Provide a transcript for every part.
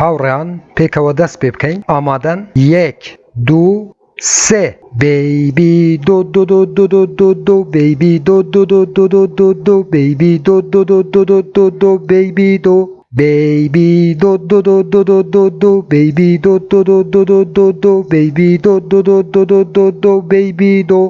هاوڕێیان پێکەوە دەست پێ بکەین. ئامادەن؟ 1 2 3 بیبی دو دو دو دو دو دو دو بیبی دو دو دو دو دو دو دو بیبی دو دو دو دو دو دو دو بیبی دو بیبی دو دو دو دو دو دو دو بیبی دو دو دو دو دو دو دو بیبی دو دو دو دو دو دو دو بیبی دو.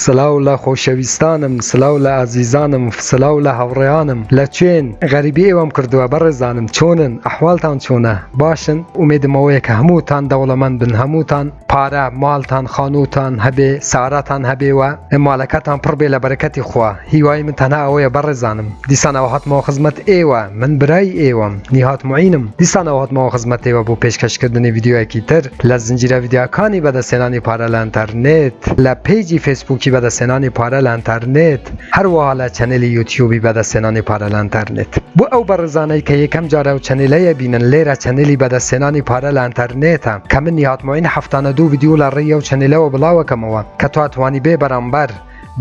سلااو لە خۆشەویستانم، سلااو لە ئازیزانم، سلااو لە هاوڕێیانم لە کوێن غەریبی ئێوەم کردووە بەڕێزانم. چۆنن؟ ئەحواڵتان چۆنە؟ باشن؟ ئومێدمەوەیە کە هەمووتان دەوڵەمەند بن، هەمووتان پارە ماڵتان خانووتان هەبێ، سارەتان هەبێوە، مالەکەتان پڕ بێ لە بەرەکەتی خوا. هیوای من تەنها ئەوەیە بەڕێزانم. دیسانەوە هاتمەوە خزمەت ئێوە، من برای ئێوەم، نیهات معینم. دیسانەوە هاتمەوە خزمەت ئێوە بۆ پێشکەشکردنی ڤیدیۆیەکی تر لە زنجیرە ڤیدیۆکانی بەدەستهێنانی پارە لە ئینتەرنێت، لە پێیجی فێسبووکی بەدەستهێنانی پارە لە ئینتەرنێت، هەروەها لە چەنێلی یوتیوبی بەدەستهێنانی پارە لە ئینتەرنێت. بۆ ئەو بەڕێزانەی کە یەکەم جارە و چەنێلەیە بینن، لێرە چەنێلی بەدەستهێنانی پارە لە ئینتەرنێتە کە من نیهات معین 72 ڤیدیۆ لە ڕێی ئەو چەنێلەوە بڵاوەکەمەوە کە تواتوانی بێ بەرامبەر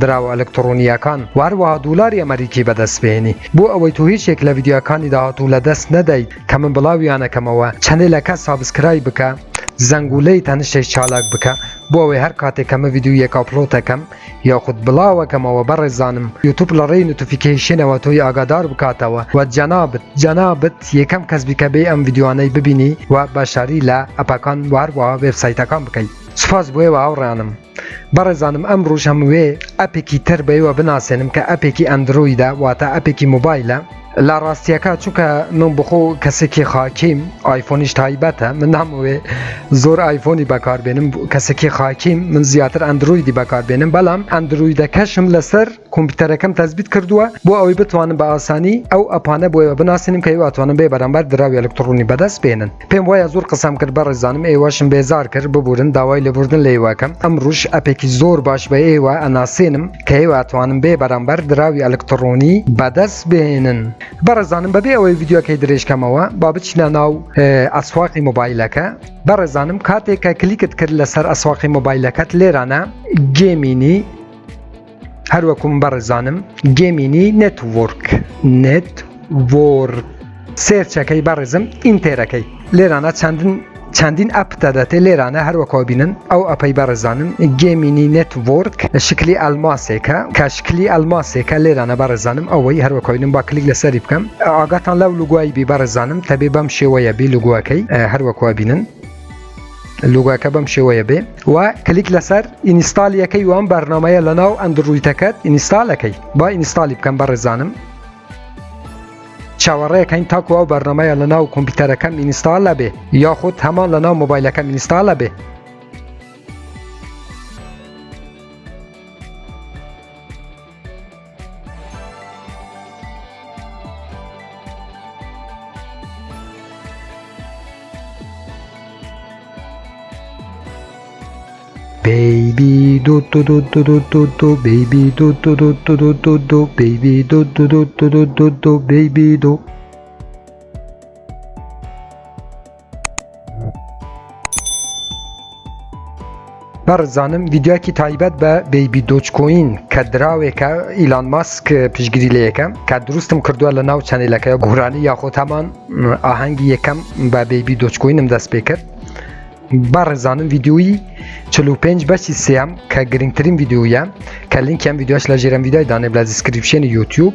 دراوە ئەلکترۆنیەکان و هەروەها دۆلاری ئەمریکی بەدەست بێنی. بۆ ئەوەی تو هیچێک لە ڤیدیۆکانی داهاتوو لە دەست نەدەیت کە من بڵاویانەکەمەوە، چەنێلەکە سابسکرایب بکە، زەنگولەی تەنشتێک چالاک بکە، بۆ ئەوەی هەر کاتێک کە من ڤیدیۆیەک ئاپلۆدەکەم یاخود بڵاوەکەمەوە بەڕێزانم، یوتوب لە ڕێی نۆتیفیکیشنەوە تۆی ئاگادار بکاتەوە و جەنابەت یەکەم کەس بیکە بێ ئەم ڤیدیۆانەی ببینی و بەشاری لە ئەپەکان وهەروەها وێبسایتەکان بکەیت. سوپاس بۆیەوە هاوڕێیانم. بەڕێزانم ئەمڕۆژ هەمووێ ئەپێکی تر بەیەوە بناسێنم کە ئەپێکی ئەندرویدە، واتە ئەپێکی موبایلە. لە ڕاستیەکە چونکە من بخۆ کەسێکی خاکیم، ئایفۆنیش تایبەتە، من هەمووێ زۆر ئایفۆنی بەکاربێنم، کەسێکی خاکیم، من زیاتر ئەندرویدی بەکاربێنم، بەڵام ئەندرویدەکەشم لەسەر کۆمپیوتەرەکەم تەزبیت کردووە بۆ ئەوەی بتوانم بە ئاسانی ئەو ئەپانە بۆیەوە بناسێنم کە ئەتوانم بێ بەرامبەر دراوی ئەلکترۆنی بەدەست بێنن. پێم وایە زۆر قسەم کرد بەڕێزانم، ئێوەشم بێزار کرد ببورن داوای لێبوردن لە ئێوەکەم. ئەمڕۆژ ئەپێکی زۆر باش بە ئێوە ئەناسێنم کە ئێوە ئەتوانم بێ بەرامبەر دراوی ئەلکترۆنی بەدەست بێنن. بەڕێزانم بەبێ ئەوەی ڤیدیۆکەی درێژکەمەوە با بچینە ناو ئەسواقی مۆبایلەکە. بەڕێزانم کاتێک کە کلیکت کرد لەسەر ئەسواقی مۆبایلەکەت، لێرانە گێمینی، هەروەکوم بەڕێزانم گێمینی نێتوۆرک سێرچەکەی بەڕێزم ئینتێرەکەی، لێرانە چەندین ئەپ دەدەتێ، لێرانە هەروەکەوە بینن ئەو ئەپەی بەڕێزانم گێمینی نێتوۆرک شکلی ئەلماسێکە، کە شکلی ئەلماسێکە لێرانە بەڕێزانم ئەوەی هەروەکەوینم با کلیک لەسەری بکەم. ئاگاتان لەو لوگوای بی بەڕێزانم تەبێ بەم شێوەیە بی لوگوەکەی، هەروەکەوە بینن لوگوەکە بەم شێوەیە بێ و کلیک لەسەر ئینستالیەکەی وام بەرنامەیە لە ناو ئەندرویدەکەت ئینستالەکەی، با ئینستالی بکەم بەڕێزانم. چاوەڕێەکەین تاکو ئەو بەرنامەیە لە ناو کۆمپیوتەرەکەم ئینستالە بێ یاخود هەمان لە ناو مۆبایلەکەم ئینستالە بێ. Baby do do do do do do do baby do do do do do do do baby do do do do do do do baby do. بەڕێزانم ڤیدیۆکی تایبەت بە بیبی دۆچکۆین کە دراوێکە ئیلان ماسک پشگیری لەیەکە کە دروستم کردووە لە ناو چەنێلەکە گۆرانی یاخۆ هەمان ئاهەنگی یەکەم بە بیبی دۆچکۆینم دەست پێ کرد. بەڕێزانم ڤیدیۆیی 45 بەشی سێم کە گرنگترین ڤیدیۆیە کە لینکیان ڤیدیۆش لە ژێرم ڤیدیۆی دانێ لە دیسکریپشنی یوتیوب،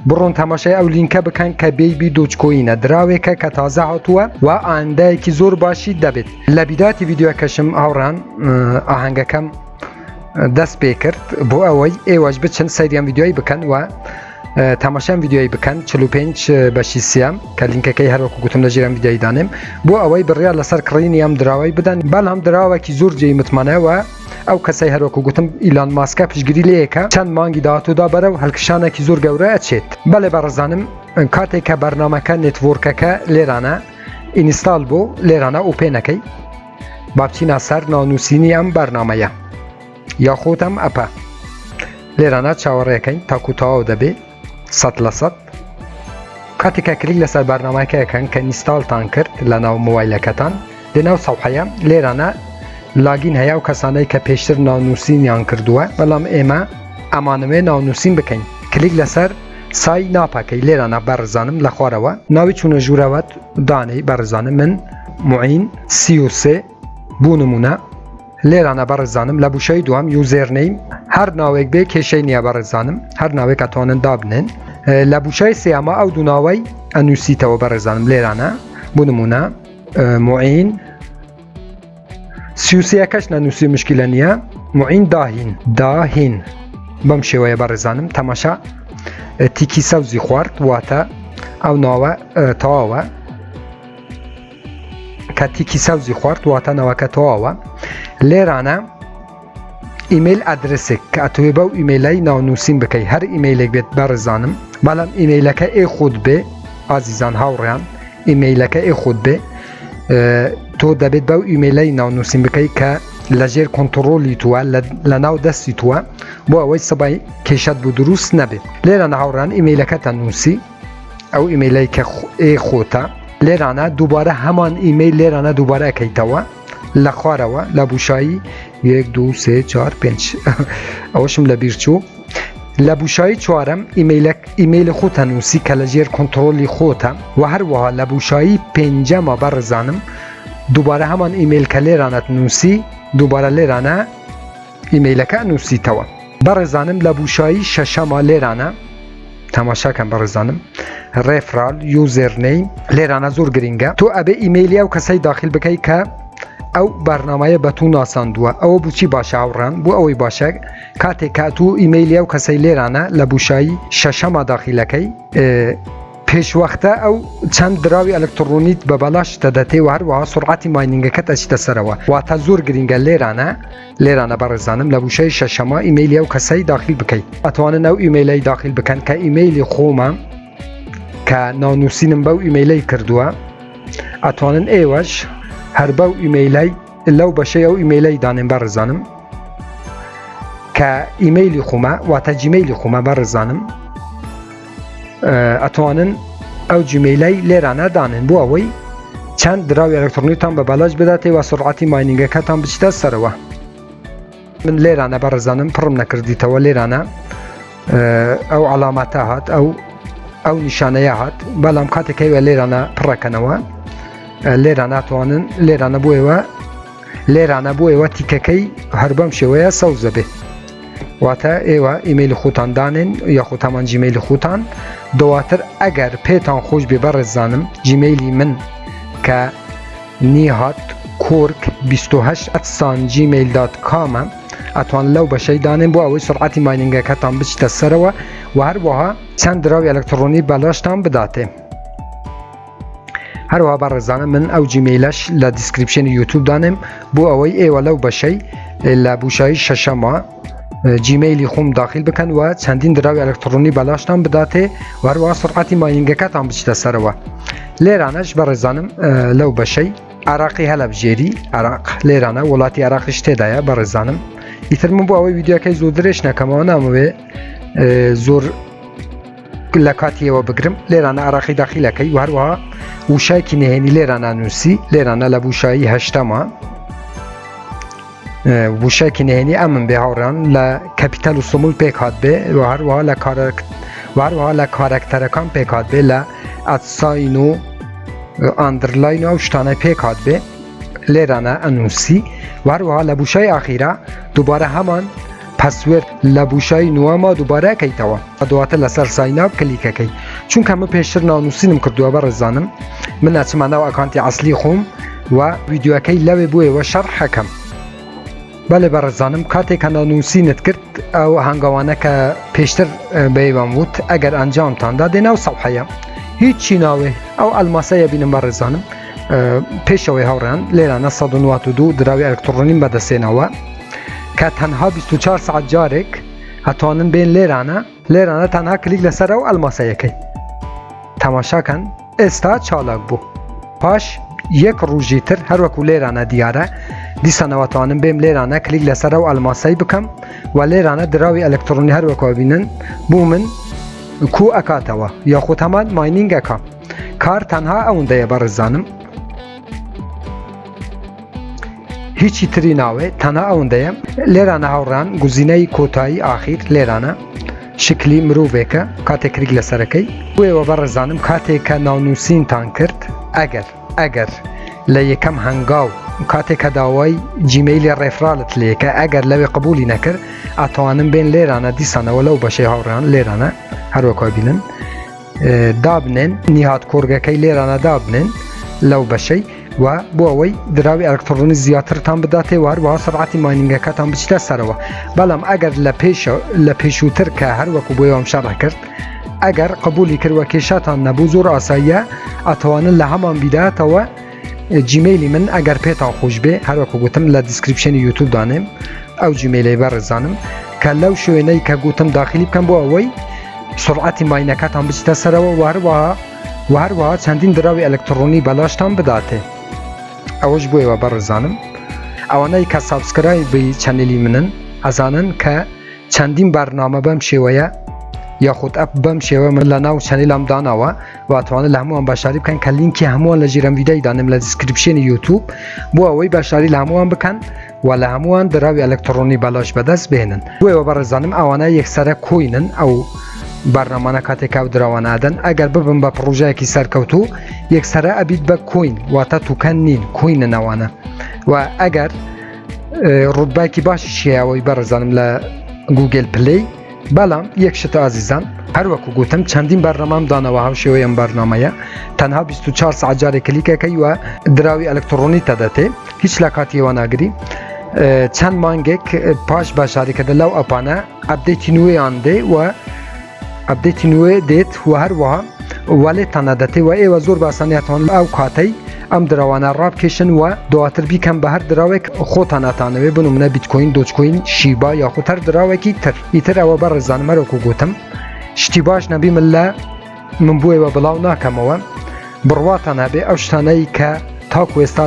بڕۆن تەماشای ئەو لینکە بکەن کە بیبی دۆچکۆینە، دراوێکە کە تازە هاتووە و ئایندەیەکی زۆر باشی دەبێت. لە بیداتی ڤیدیۆکەشم هاوڕان ئاهەنگەکەم دەست پێ کرد بۆ ئەوەی ئێوەش بچن سەیریان ڤیدیۆی بکەن و تەماشام ڤیدیۆی بکەن 45 بەشی سێم کە لینکەکەی هەروەکو گوتم لە ژێرم ڤیدیۆی دانێم بۆ ئەوەی بڕیا لەسەر کڕینی ئەم دراوەی بدەن. بەڵام دراوەکی زۆر جێی متمانەوە ئەو کەسەی هەروەکو گوتم ئیلان ماسکە پشگیری لەیەکە چەند مانگی داهاتوودا بەرەو هەڵکشانێکی زۆر گەورە ئەچێت. بەڵێ بەڕێزانم کاتێک کە بەرنامەکە نێتوۆرکەکە لێرانە ئینستال بۆ، لێرانە ئۆپێنەکەی با بچینە سەر ناونووسینی ئەم بەرنامەیە یاخۆت ئەم ئەپە، لێرانە چاوەڕێەکەین تاکو تەواو دەبێ 100%. کاتێکە کلیک لەسەر بەرنامەکەیەکەن کە ئینستالتان کرد لە ناو مۆبایلەکەتان لەناو سەوحەیە، لێرانە لاگین هەیە و کەسانەی کە پێشتر ناونووسینیان کردووە، بەڵام ئێمە ئەمانەوێ ناونووسین بکەین کلیک لەسەر سای ناپاکەی لێرانە بەڕزانم لە خوارەوە ناوی چوونە ژوورەوەت دانەی بەڕزانم من معین 33 بوو نمونە لێرانە بەڕزانم لە بوشەی دوام یوزێرنەیم هەر ناوێک بێ کێشەی نییە بەڕزانم هەر ناوێک ئەتوانن دابنێن لە بوشەی سێیەمە ئەو دوو ناوەی ئەنووسیتەوە بەڕزانم لێرانە بوو نمونە معین 33 کەش نەنووسی مشکلە نییە معین داهین بەم شێوەیە بەڕێزانم تەماشا تیکی سەوزی خوارد واتە ئەو ناوە تەواوە کە تیکی سەوزی خوارد واتە ناوەکە تەواوە لێرانە ئیمەیل ئەدرسێک کە ئەتوێ بەو ئیمەیلای ناونووسین بکەی هەر ئیمەیلێک بێت بەڕێزانم بەڵام ئیمەیلەکە خود بێ ئازیزان هاوڕێیان ئیمەیلەکە خود بێ تۆ دەبێت بەو ئیمەیلای ناونووسین بکەی کە لەژێر کۆنتڕۆلی تووە لە ناو دەستی تووە بۆ ئەوەی سبای کێشەت بوو دروست نەبێت لێرانە هاوڕان ئیمەیلەکەتە نووسی ئەو ئیمەیلای کە خۆتە لێرانە دووبارە هەمان ئیمەیل لێرانە دووبارە ئەکەیتەوە لە خوارەوە لە بوشایی 1 2 3 4 5 ئەوەشم لە بیر چوو لە بوشایی چوارەم ئیمەیل خۆتە نووسی کە لەژێر کۆنتڕۆلی خۆتە و هەروەها لە بوشایی پێنجەمە بەڕزانم دووبارە هەمان ئیمەیل کە لێرانەت نووسی دووبارە لێرانە ئیمەیلەکە نووسیتەوە بەڕێزانم لە بوشایی شەشەمە لێرانە تەماشاکەم بەڕێزانم ڕێفرال یوزێرنەیم لێرانە زۆر گرینگە تۆ ئەبێ ئیمەیلی ئەو کەسەی داخل بکەی کە ئەو بەرنامەیە بە تو ناساندووە ئەوە بچی باشە هاوڕان بۆ ئەوەی باشە کاتێک کە تو ئیمەیلی ئەو کەسەی لێرانە لە بوشایی شەشەمە داخلەکەی پێشوەختە ئەو چەند دراوی ئەلکترۆنیت بە بەلاش دەدەتێ و هەروەها سرعەتی ماینینگەکەت ئەچیتە سەرەوە واتە زۆر گرینگە لێرانە بەڕێزانم لە بوشەی شەشەمە ئیمەیلی ئەو کەسەی داخل بکەیت ئەتوانن ئەو ئیمەیلای داخل بکەن کە ئیمەیلی خۆمە کە ناونووسینم بەو ئیمەیلەی کردووە ئەتوانن ئێوەش هەر بەو ئیمەیلای لەو بەشەی ئەو ئیمەیلەی دانێن بەڕێزانم کە ئیمەیلی خۆمە واتە جیمەیلی خۆمە بەڕێزانم ئەتوانن ئەو جیمەیلای لێرانە دانێن بۆ ئەوەی چەند دراوی ئەلکترۆنیتان بە بەلاش بداتێ و سرعەتی ماینینگەکەتان بچیتە سەرەوە من لێرانە بەڕێزانم پڕم نەکردیتەوە لێرانە ئەو عەلامەتە هات ئەو نیشانەیە هات بەڵام کاتێکەوە لێرانە پڕەکەنەوە لێرانە توانن لێرانە بۆ ئێوە تیکەکەی هەر بەم شێوەیە سەوزە بێ واتە ئێوە ئیمەیلی خۆتان دانێن یاخۆ تامان جیمەیلی خۆتان دواتر ئەگەر پێتان خۆش بێ بەڕێزانم جیمەیلی من کە نیهات کۆرک 28@gmail.com ئەتوان لەو بەشەی دانێن بۆ ئەوەی سرعەتی ماینینگەکەتان بچیتە سەرەوە و هەروەها چەند دراوی ئەلکترۆنی بەلاشتان بداتێ هەروەها بەڕێزانم من ئەو جیمەیلەش لە دیسکریپشنی یوتیوب دانێم بۆ ئەوەی ئێوە لەو بەشەی لە بوشایی شەشەمە جیمەیلی خۆم داخل بکەن و چەندین دراوی ئەلکترۆنی بەلاشتان بداتێ و هەروەها سرعەتی ماینینگەکەتان بچیتە سەرەوە لێرانەش بەڕێزانم لەو بەشەی عراقی هەلەبژێری عراق لێرانە وڵاتی عراقیش تێدایە بەڕێزانم ئیتر من بۆ ئەوەی ویدیۆکەی زۆر درێژ نەکەمەوە نامەوێ زۆر لە کاتیەوە بگرم لێرانە عراقی داخلەکەی و هەروەها وشایکی نهێنی لێرانە نووسی لێرانە لە بوشایی هەشتەمە وشایکی نهێنی ئەمن بێ هاوڕان لە کەپیتەل و سمول پێک هات بێ و هەروەها لە کارەکتەرەکان پێک هات بێ لە ئەتساین و ئاندرلاین و ئەو شتانە پێک هات بێ لێرانە ئەنووسی و هەروەها لە بوشای ئاخیرە دووبارە هەمان پەسوێرد لە بوشایی نوەمە دووبارە ئەکەیتەوە دواتە لەسەر سایناب کلیکەکەی چونکە من پێشتر ناونووسینم کردووە بەڕێزانم من ئەچمانەوە ئەکانتی ئەسلی خۆم و ویدیۆەکەی لەوێ بوویەوە شەرحەکەم بەڵێ بەڕێزانم کاتێک ناونووسینت کرد ئەو هەنگاوانە کە پێشتر بەیوەم وت ئەگەر ئەنجامتاندا دێنە و سەوحەیە هیچی ناوێ ئەو ئەلماسەیە بینم بەڕێزانم پێشەوەی هاوڕێیان لێرانە 192 دراوی ئەلکترۆنیم بەدەستێنەوە کە تەنها 24 ساعت جارێک ئەتوانن بێن لێرانە تەنها کلیک لەسەر ئەو ئەلماسەیەکەی تەماشاکەن ئێستا چالاک بوو پاش یەک ڕۆژی تر هەروەکو لێرانە دیارە دیسانەوەتوانم بێم لێرانە کلیک لەسەر ئەو ئەلماسەی بکەم و لێرانە دراوی ئەلکترۆنی هەروەکەوە بینن بوو من کو ئەکاتەوە یاخۆ هەمان ماینینگەکە کار تەنها ئەوەندەیە بەڕێزانم هیچی تری ناوێ تەنها ئەوەندەیە لێرانە هاوڕان گوزینەی کۆتایی ئاخیر لێرانە شکلی مرۆڤێکە کاتێک کلیک لەسەرەکەی بۆیەوە بەڕێزانم کاتێک کە ناونووسینتان کرد ئەگەر لە یەکەم هەنگاو کاتێک کە داوای جیمەیلی ڕێفرالت لێکە ئەگەر لەوێ قبولی نەکرد ئەتوانم بێن لێرانە دیسانەوە لەو بەشەی هاوڕان لێرانە هەروەکو بینن دابنێن نیهات کۆرگەکەی لێرانە دابنێن لەو بەشەی و بۆ ئەوەی دراوی ئەلکترۆنی زیاترتان بداتێ وهروەها سرعەتی ماینینگەکەتان بچیتە سەرەوە بەڵام ئەگەر لە پێشووتر کە هەروەکو بۆ ئەوم شەڕە کرد ئەگەر قبولی کردوە کێشاتان نەبوو زۆر ئاساییە ئەتوانن لە هەمان بیداتەوە جیمەیلی من ئەگەر پێتان خۆش بێ هەروەکو گوتم لە دیسکریپشنی یوتیوب دانێم ئەو جیمەیلی بەڕێزانم کە لەو شوێنەی کە گوتم داخلی بکەم بۆ ئەوەی سرعەتی ماینەکەتان بچیتە سەرەوە وهروەها چەندین دراوی ئەلکترۆنی بەلاشتان بداتێ ئەوەش بۆیەوە بەڕێزانم ئەوانەی کە سابسکرایبی چەنێلی منن ئەزانن کە چەندین بەرنامە بەم شێوەیە یاخود ئەپ بەم شێوە من لە ناو چەنێلام داناوە واتوانە لە هەمووان بەشاری بکەن کە لینکی هەمووان لە ژێرم ڤیدیۆی دانم لە دیسکریپشنی یوتیوب بۆ ئەوەی بەشاری لە هەمووان بکەن و لە هەمووان دراوی ئەلکترۆنی بەلاش بەدەست بهێنن بۆیەوە بەڕێزانم ئەوانە یەکسەرە کۆینن ئەو بەرنامانە کاتێک ئەو دراوانەدەن ئەگەر ببن بە پرۆژەیەکی سەرکەوتوو یەکسەرە ئەبیت بە کۆین واتە توکەن نین کۆینن ئەوانە و ئەگەر ڕوتبایکی باشی شیاوەی بەڕێزانم لە گوگل پلی بەڵام یەک شتە ئازیزان هەروەکو گوتم چەندین بەرنامەم دانەوە هەو شێوەی ئەم بەرنامەیە تەنها 24 ساعت جارێک کلیکەکەی وە دراوی ئەلکترۆنی تەدەتێ هیچ لە کاتیەوە ناگری چەند مانگێک پاش بەشاریکردن لەو ئەپانە ئەپدەیتی نوێیان دێ و ئەپدەیتی نوێ دێت و هەروەها وەلێتانە دەتێ و ئێوە زۆر باسانیاتوان ئەو کاتەی ئەم دراوانە ڕابکێشن و دواتر بیکەم بە هەر دراوێک خۆتان ئەتانەوێ بنومنە بیتکۆین دۆچکۆین شیبا یاخود هەر دراوێکی تر ئیتر ئەوە بەڕێزانم هەروەکو گوتم شتی باش نەبی من بۆیەوە بڵاو ناکەمەوە بڕواتان هەبێ ئەو شتانەی کە تاکو ئێستا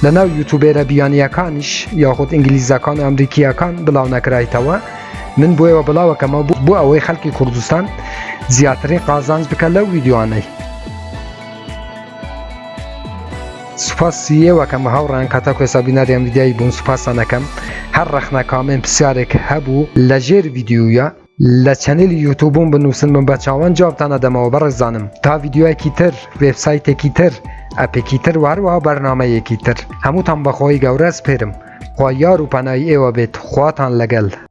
لە ناو یوتوبێرە بیانیەکانیش یاخود ئینگلیزەکان و ئەمریکیەکان بڵاو نەکرایتەوە من بۆیەوە بڵاوەکەمەوە بۆ ئەوەی خەڵکی کوردستان زیاترین قازانج بکە لەو ویدیۆانەی سوپاسیەوەکەم هاوڕان کاتاکو ئێستا بینەری ئەم ویدیۆی بوون سوپاسانەکەم هەر ڕەخنە کامنت پرسیارێک هەبوو لە ژێر ویدیۆیە لە چەنێلی یوتیوبم بنووسن من بە چاوان جوابتانە دەمەوە بەڕێزانم تا ویدیۆیەکی تر وێبسایتێکی تر ئەپێکی تر وهروەها بەرنامەیەکی تر هەمووتان بەخۆی گەورە سپێرم خوا یار و پەنای ئێوە بێت خواتان لەگەڵ